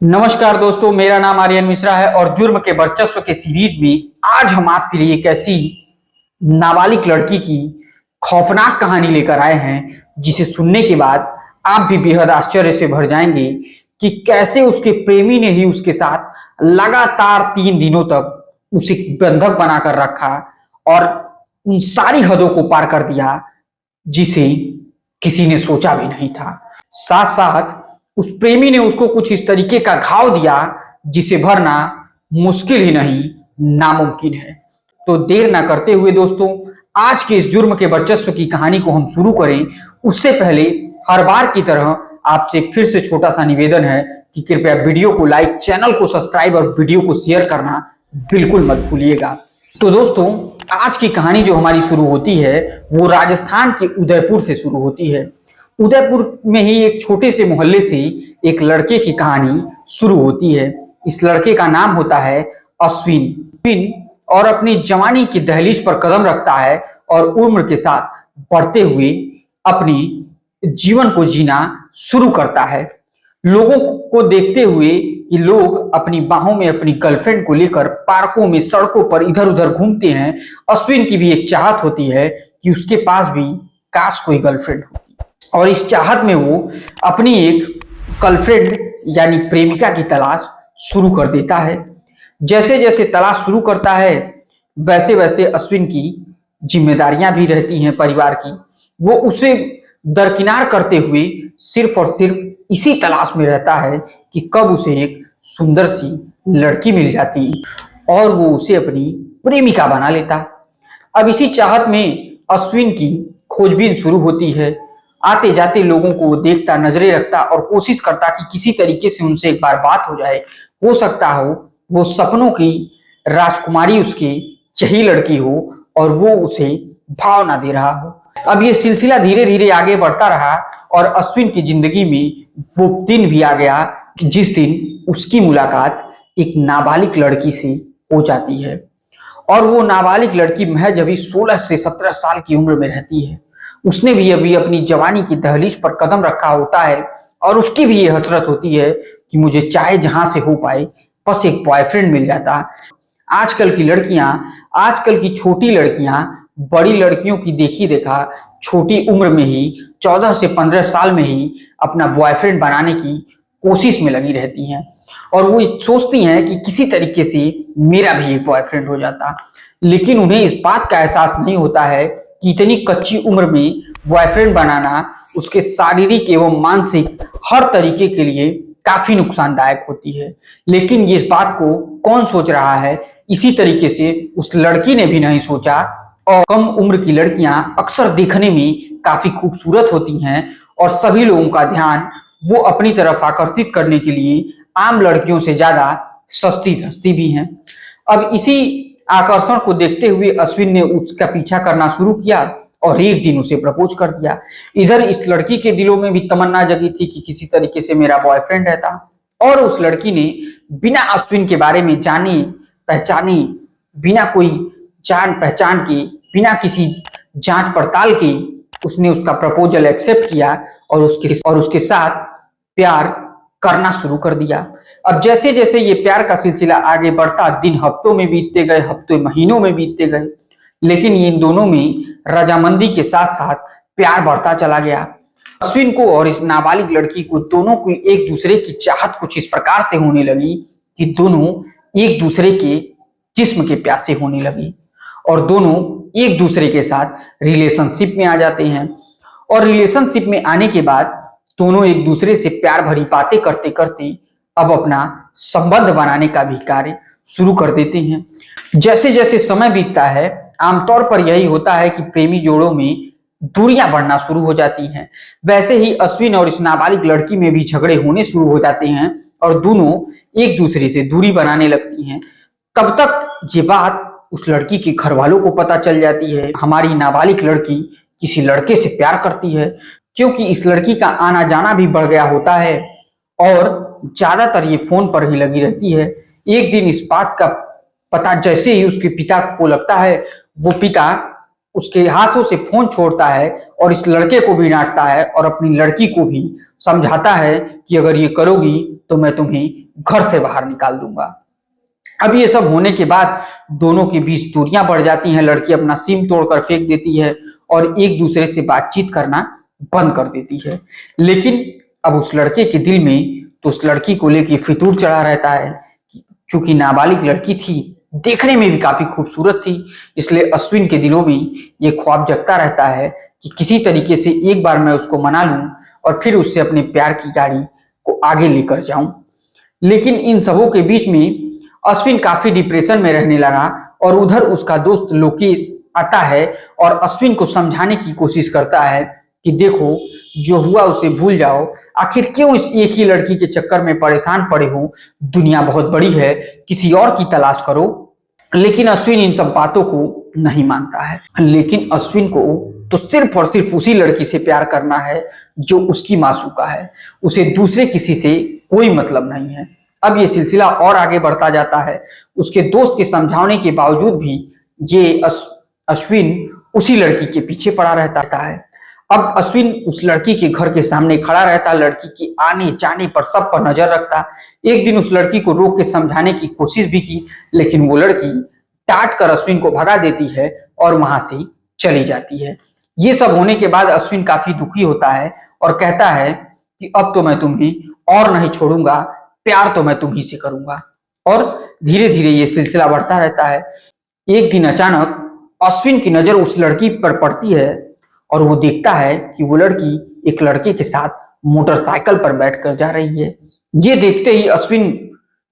नमस्कार दोस्तों, मेरा नाम आर्यन मिश्रा है और जुर्म के वर्चस्व के सीरीज में आज हम आपके लिए एक ऐसी नाबालिग लड़की की खौफनाक कहानी लेकर आए हैं जिसे सुनने के बाद आप भी बेहद आश्चर्य से भर जाएंगे कि कैसे उसके प्रेमी ने ही उसके साथ लगातार 3 दिनों तक उसे बंधक बनाकर रखा और उन सारी हदों को पार कर दिया जिसे किसी ने सोचा भी नहीं था। साथ साथ उस प्रेमी ने उसको कुछ इस तरीके का घाव दिया जिसे भरना मुश्किल ही नहीं, नामुमकिन है। तो देर ना करते हुए दोस्तों, आज के इस जुर्म के वर्चस्व की कहानी को हम शुरू करें उससे पहले हर बार की तरह आपसे फिर से छोटा सा निवेदन है कि कृपया वीडियो को लाइक, चैनल को सब्सक्राइब और वीडियो को शेयर करना बिल्कुल मत भूलिएगा। तो दोस्तों, आज की कहानी जो हमारी शुरू होती है वो राजस्थान के उदयपुर से शुरू होती है। उदयपुर में ही एक छोटे से मोहल्ले से एक लड़के की कहानी शुरू होती है। इस लड़के का नाम होता है अश्विन और अपनी जवानी की दहलीज पर कदम रखता है और उम्र के साथ बढ़ते हुए अपनी जीवन को जीना शुरू करता है। लोगों को देखते हुए कि लोग अपनी बाहों में अपनी गर्लफ्रेंड को लेकर पार्कों में, सड़कों पर इधर उधर घूमते हैं, अश्विन की भी एक चाहत होती है कि उसके पास भी काश कोई गर्लफ्रेंड होती। और इस चाहत में वो अपनी एक गर्लफ्रेंड यानी प्रेमिका की तलाश शुरू कर देता है। जैसे जैसे तलाश शुरू करता है वैसे वैसे अश्विन की जिम्मेदारियां भी रहती हैं परिवार की। वो उसे दरकिनार करते हुए सिर्फ और सिर्फ इसी तलाश में रहता है कि कब उसे एक सुंदर सी लड़की मिल जाती और वो उसे अपनी प्रेमिका बना लेता। अब इसी चाहत में अश्विन की खोजबीन शुरू होती है। आते जाते लोगों को देखता, नजरें रखता और कोशिश करता कि किसी तरीके से उनसे एक बार बात हो जाए। हो सकता हो वो सपनों की राजकुमारी उसकी यही लड़की हो और वो उसे भाव ना दे रहा हो। अब ये सिलसिला धीरे धीरे आगे बढ़ता रहा और अश्विन की जिंदगी में वो दिन भी आ गया कि जिस दिन उसकी मुलाकात एक नाबालिग लड़की से हो जाती है। और वो नाबालिग लड़की महज अभी 16 से 17 साल की उम्र में रहती है। उसने भी अभी अपनी जवानी की दहलीज पर कदम रखा होता है और उसकी भी ये हसरत होती है कि मुझे चाहे जहां से हो पाए बस एक बॉयफ्रेंड मिल जाता। आजकल की लड़कियां, आजकल की छोटी लड़कियां बड़ी लड़कियों की देखी देखा छोटी उम्र में ही 14 से 15 साल में ही अपना बॉयफ्रेंड बनाने की कोशिश में लगी रहती हैं और वो सोचती हैं कि किसी तरीके से मेरा भी एक बॉयफ्रेंड हो जाता। लेकिन उन्हें इस बात का एहसास नहीं होता है कि इतनी कच्ची उम्र में बॉयफ्रेंड बनाना उसके शारीरिक एवं मानसिक हर तरीके के लिए काफी नुकसानदायक होती है। लेकिन ये इस बात को कौन सोच रहा है, इसी तरीके से उस लड़की ने भी नहीं सोचा। और कम उम्र की लड़कियां अक्सर देखने में काफी खूबसूरत होती हैं और सभी लोगों का ध्यान वो अपनी तरफ आकर्षित करने के लिए आम लड़कियों से ज्यादा सस्ती धसती भी हैं। अब इसी आकर्षण को देखते हुए अश्विन ने उसका पीछा करना शुरू किया और एक दिन उसे प्रपोज कर दिया। इधर इस लड़की के दिलों में भी तमन्ना जगी थी कि किसी तरीके से मेरा बॉयफ्रेंड रहता और उस लड़की ने बिना अश्विन के बारे में जाने पहचाने, बिना कोई जान पहचान के, बिना किसी जांच पड़ताल के उसने उसका प्रपोजल एक्सेप्ट किया और उसके साथ प्यार करना शुरू कर दिया। अब जैसे जैसे ये प्यार का सिलसिला आगे बढ़ता, दिन हफ्तों में बीतते गए, हफ्ते महीनों में बीतते गए, लेकिन इन दोनों में रजामंदी के साथ साथ प्यार बढ़ता चला गया। अश्विन को और इस नाबालिग लड़की को दोनों की एक दूसरे की चाहत कुछ इस प्रकार से होने लगी कि दोनों एक दूसरे के जिस्म के प्यासे होने लगी और दोनों एक दूसरे के साथ रिलेशनशिप में आ जाते हैं। और रिलेशनशिप में आने के बाद दोनों एक दूसरे से प्यार भरी बातें करते करते अब अपना संबंध बनाने का भी कार्य शुरू कर देते हैं। जैसे जैसे समय बीतता है आमतौर पर यही होता है कि प्रेमी जोड़ों में दूरियां बढ़ना शुरू हो जाती हैं। वैसे ही अश्विन और इस नाबालिग लड़की में भी झगड़े होने शुरू हो जाते हैं और दोनों एक दूसरे से दूरी बनाने लगती हैं। तब तक ये बात उस लड़की के घर वालों को पता चल जाती है, हमारी नाबालिग लड़की किसी लड़के से प्यार करती है। क्योंकि इस लड़की का आना जाना भी बढ़ गया होता है और ज्यादातर ये फोन पर ही लगी रहती है। एक दिन इस बात का पता जैसे ही उसके पिता को लगता है, वो पिता उसके हाथों से फोन छोड़ता है और इस लड़के को भी डांटता है और अपनी लड़की को भी समझाता है कि अगर ये करोगी तो मैं तुम्हें घर से बाहर निकाल दूंगा। अब ये सब होने के बाद दोनों के बीच दूरियां बढ़ जाती हैं। लड़की अपना सिम तोड़कर फेंक देती है और एक दूसरे से बातचीत करना बंद कर देती है। लेकिन अब उस लड़के के दिल में तो उस लड़की को लेकर फितूर चढ़ा रहता है। चूंकि नाबालिग लड़की थी, देखने में भी काफी खूबसूरत थी, इसलिए अश्विन के दिलों में ये ख्वाब जगता रहता है कि किसी तरीके से एक बार मैं उसको मना लूं और फिर उससे अपने प्यार की गाड़ी को आगे लेकर जाऊं। लेकिन इन सबों के बीच में अश्विन काफी डिप्रेशन में रहने लगा और उधर उसका दोस्त लोकेश आता है और अश्विन को समझाने की कोशिश करता है कि देखो, जो हुआ उसे भूल जाओ, आखिर क्यों इस एक ही लड़की के चक्कर में परेशान पड़े हो, दुनिया बहुत बड़ी है, किसी और की तलाश करो। लेकिन अश्विन इन सब बातों को नहीं मानता है। लेकिन अश्विन को तो सिर्फ और सिर्फ उसी लड़की से प्यार करना है जो उसकी मासूका है, उसे दूसरे किसी से कोई मतलब नहीं है। अब ये सिलसिला और आगे बढ़ता जाता है। उसके दोस्त के समझाने के बावजूद भी ये अश्विन उसी लड़की के पीछे पड़ा रहता है। अब अश्विन उस लड़की के घर के सामने खड़ा रहता, लड़की के आने जाने पर सब पर नजर रखता। एक दिन उस लड़की को रोक के समझाने की कोशिश भी की, लेकिन वो लड़की डांट कर अश्विन को भगा देती है और वहां से चली जाती है। ये सब होने के बाद अश्विन काफी दुखी होता है और कहता है कि अब तो मैं तुम्हें और नहीं छोड़ूंगा, प्यार तो मैं तुम्ही से करूंगा। और धीरे धीरे ये सिलसिला बढ़ता रहता है। एक दिन अचानक अश्विन की नजर उस लड़की पर पड़ती है और वो देखता है कि वो लड़की एक लड़के के साथ मोटरसाइकिल पर बैठकर जा रही है। ये देखते ही अश्विन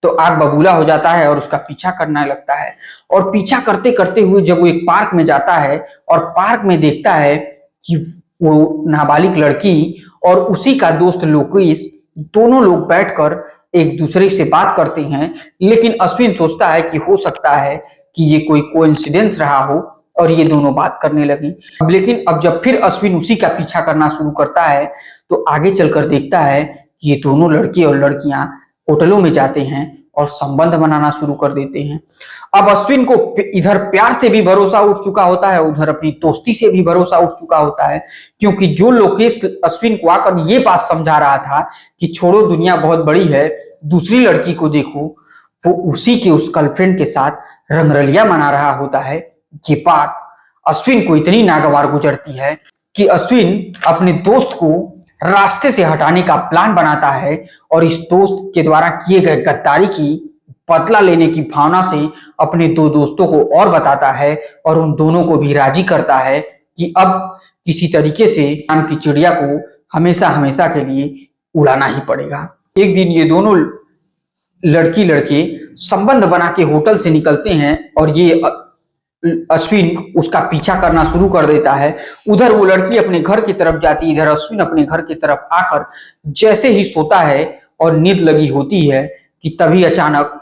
तो आग बबूला हो जाता है और उसका पीछा करने लगता है। और पीछा करते करते हुए जब वो एक पार्क में जाता है और पार्क में देखता है कि वो नाबालिग लड़की और उसी का दोस्त लोकेश दोनों लोग बैठकर एक दूसरे से बात करते हैं। लेकिन अश्विन सोचता है कि हो सकता है कि ये कोई कोइंसिडेंस रहा हो और ये दोनों बात करने लगी। लेकिन अब जब फिर अश्विन उसी का पीछा करना शुरू करता है तो आगे चलकर देखता है कि ये दोनों लड़के और लड़कियां होटलों में जाते हैं और संबंध बनाना शुरू कर देते हैं। अब अश्विन को इधर प्यार से भी भरोसा उठ चुका होता है, उधर अपनी दोस्ती से भी भरोसा उठ चुका होता है, क्योंकि जो लोकेश अश्विन को आकर ये बात समझा रहा था कि छोड़ो, दुनिया बहुत बड़ी है, दूसरी लड़की को देखो, वो उसी के उस गर्लफ्रेंड के साथ रंगरलिया मना रहा होता है। ये बात अश्विन को इतनी नागवार गुजरती है कि अश्विन अपने दोस्त को रास्ते से हटाने का प्लान बनाता है और इस दोस्त के द्वारा किए गए गद्दारी की बदला लेने की भावना से अपने दो दोस्तों को और बताता है और उन दोनों को भी राजी करता है कि अब किसी तरीके से आम की चिड़िया को हमेशा हमेशा के लिए उड़ाना ही पड़ेगा। एक दिन ये दोनों लड़की लड़के संबंध बना के होटल से निकलते हैं और ये अश्विन उसका पीछा करना शुरू कर देता है। उधर वो लड़की अपने घर की तरफ जाती है, इधर अश्विन अपने घर की तरफ आकर जैसे ही सोता है और नींद लगी होती है कि तभी अचानक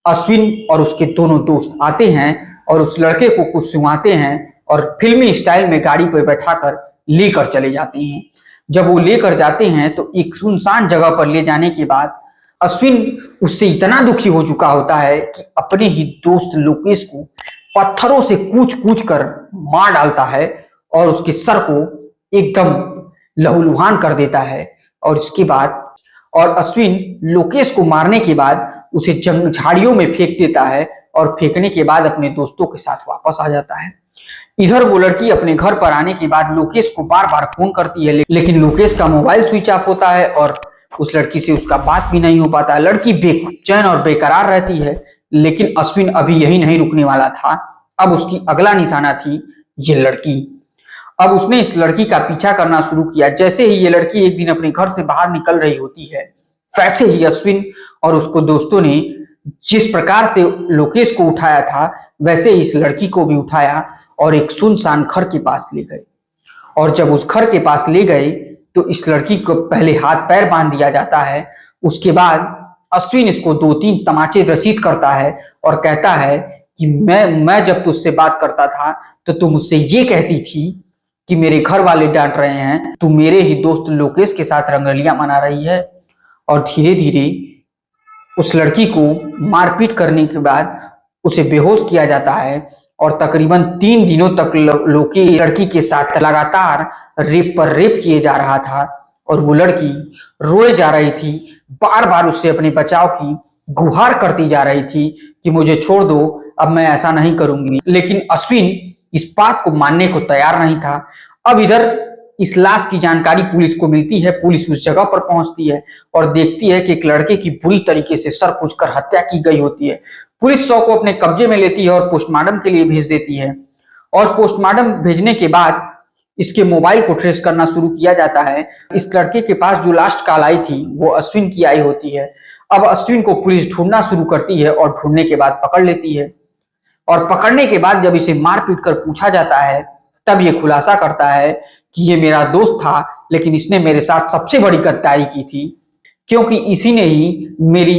अश्विन और उसके दोनों दोस्त आते हैं और उस लड़के को कुछ सुनाते हैं और फिल्मी स्टाइल में गाड़ी पर बैठाकर लेकर चले जाते हैं। जब वो लेकर जाते हैं तो एक सुनसान जगह पर ले जाने के बाद अश्विन उससे इतना दुखी हो चुका होता है कि अपने ही दोस्त लोकेश को पत्थरों से कूच कूच कर मार डालता है और उसके सर को एकदम लहूलुहान कर देता है। और इसके बाद अश्विन लोकेश को मारने के बाद उसे झाड़ियों में फेंक देता है और फेंकने के बाद अपने दोस्तों के साथ वापस आ जाता है। इधर वो लड़की अपने घर पर आने के बाद लोकेश को बार बार फोन करती है, लेकिन लोकेश का मोबाइल स्विच ऑफ होता है और उस लड़की से उसका बात भी नहीं हो पाता। लड़की बेचैन और बेकरार रहती है, लेकिन अश्विन अभी यही नहीं रुकने वाला था। अब उसकी अगला निशाना थी ये लड़की। अब उसने इस लड़की का पीछा करना शुरू किया। जैसे ही ये लड़की एक दिन अपने घर से बाहर निकल रही होती है, वैसे ही अश्विन और उसको दोस्तों ने जिस प्रकार से लोकेश को उठाया था, वैसे ही इस लड़की को भी उठाया और एक सुनसान घर के पास ले गए। और जब उस घर के पास ले गए तो इस लड़की को पहले हाथ पैर बांध दिया जाता है। उसके बाद अश्विन इसको 2-3 तमाचे रसीद करता है और कहता है कि मैं जब तुझसे बात करता था तो तू मुझसे ये कहती थी कि मेरे घर वाले डांट रहे हैं, तू मेरे ही दोस्त लोकेश के साथ रंगरलियां मना रही है। और धीरे धीरे उस लड़की को मारपीट करने के बाद उसे बेहोश किया जाता है और तकरीबन 3 दिनों तक लोकी लड़की के साथ लगातार रेप पर रेप किए जा रहा था और वो लड़की रोए जा रही थी, बार बार उससे अपने बचाव की गुहार करती जा रही थी कि मुझे छोड़ दो, अब मैं ऐसा नहीं करूंगी। लेकिन अश्विन इस बात को मानने को तैयार नहीं था। अब इधर इस लाश की जानकारी पुलिस को मिलती है, पुलिस उस जगह पर पहुंचती है और देखती है कि एक लड़के की बुरी तरीके से सर कुचकर हत्या की गई होती है। पुलिस शव को अपने कब्जे में लेती है और पोस्टमार्टम के लिए भेज देती है और पोस्टमार्टम भेजने के बाद इसके मोबाइल को ट्रेस करना शुरू किया जाता है। इस लड़के के पास जो लास्ट कॉल आई थी वो अश्विन की आई होती है। अब अश्विन को पुलिस ढूंढना शुरू करती है और ढूंढने के बाद पकड़ लेती है और पकड़ने के बाद जब इसे मार पीट कर पूछा जाता है तब ये खुलासा करता है कि ये मेरा दोस्त था, लेकिन इसने मेरे साथ सबसे बड़ी गद्दारी की थी क्योंकि इसी ने ही मेरी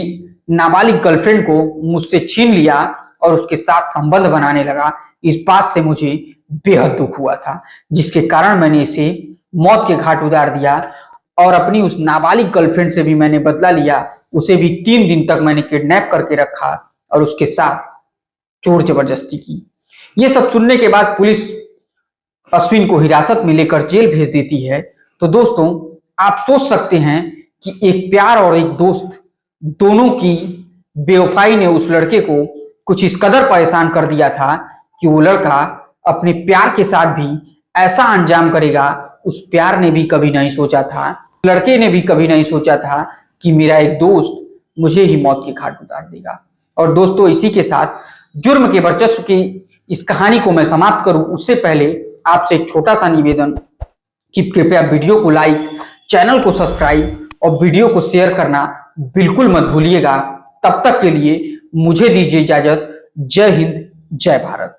नाबालिग गर्लफ्रेंड को मुझसे छीन लिया और उसके साथ संबंध बनाने लगा। इस बात से मुझे बेहद दुख हुआ था, जिसके कारण मैंने इसे मौत के घाट उतार दिया और अपनी उस नाबालिग गर्लफ्रेंड से भी मैंने बदला लिया। उसे भी 3 दिन तक मैंने किडनैप करके रखा और उसके साथ चोर जबरदस्ती की। ये सब सुनने के बाद पुलिस अश्विन को हिरासत में लेकर जेल भेज देती है। तो दोस्तों, आप सोच सकते हैं कि एक प्यार और एक दोस्त दोनों की बेवफाई ने उस लड़के को कुछ इस कदर परेशान कर दिया था कि वो लड़का अपने प्यार के साथ भी ऐसा अंजाम करेगा, उस प्यार ने भी कभी नहीं सोचा था, लड़के ने भी कभी नहीं सोचा था कि मेरा एक दोस्त मुझे ही मौत के घाट उतार देगा। और दोस्तों, इसी के साथ जुर्म के वर्चस्व की इस कहानी को मैं समाप्त करूं उससे पहले आपसे एक छोटा सा निवेदन कि कृपया वीडियो को लाइक, चैनल को सब्सक्राइब और वीडियो को शेयर करना बिल्कुल मत भूलिएगा। तब तक के लिए मुझे दीजिए इजाजत। जय हिंद, जय भारत।